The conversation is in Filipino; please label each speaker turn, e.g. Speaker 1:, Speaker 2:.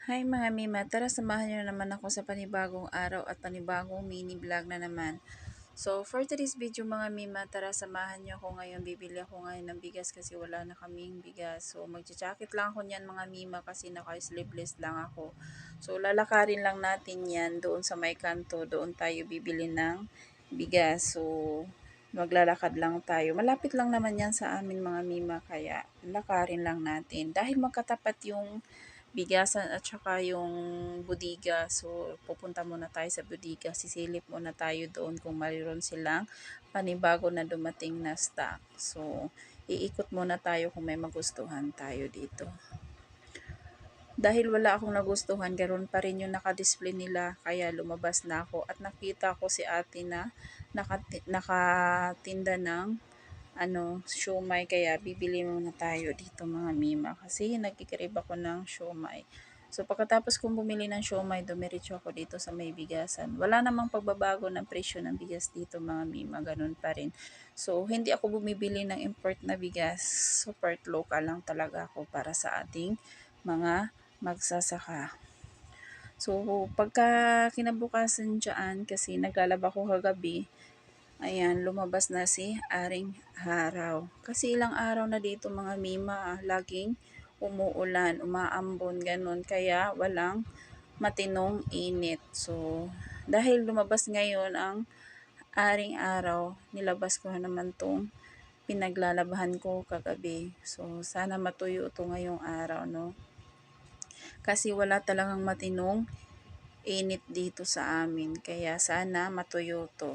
Speaker 1: Hi mga Mima, tara samahan nyo naman ako sa panibagong araw at panibagong mini vlog na naman. So for today's video mga Mima, tara samahan nyo ako ngayon. Bibili ako ngayon ng bigas kasi wala na kaming bigas. So magja-jacket lang ako niyan mga Mima kasi naka-sleeveless lang ako. So lalakarin lang natin yan doon sa may kanto. Doon tayo bibili ng bigas. So maglalakad lang tayo. Malapit lang naman yan sa amin mga Mima, kaya lakarin lang natin. Dahil magkatapat yung bigasan at saka yung budiga. So, pupunta muna tayo sa budiga. Sisilip muna tayo doon kung mayroon silang panibago na dumating na stock. So, iikot muna tayo kung may magustuhan tayo dito. Dahil wala akong nagustuhan, ganoon pa rin yung nakadisplay nila, kaya lumabas na ako at nakita ko si ate na nakatinda ng siomay, kaya bibili muna tayo dito mga Mima kasi nagkikrib ako ng siomay. So pagkatapos kong bumili ng siomay, dumiretso ako dito sa may bigasan. Wala namang pagbabago ng presyo ng bigas dito mga Mima, ganun pa rin. So hindi ako bumibili ng import na bigas, support local lang talaga ako para sa ating mga magsasaka. So pagka kinabukasan dyan, kasi naglalaba ko kagabi, ayan, lumabas na si Aring Haraw. Kasi ilang araw na dito mga Mima, laging umuulan, umaambon, ganun. Kaya walang matinong init. So, dahil lumabas ngayon ang Aring Araw, nilabas ko na naman tong pinaglalabahan ko kagabi. So, sana matuyo ito ngayong araw, no? Kasi wala talagang matinong init dito sa amin. Kaya sana matuyo to.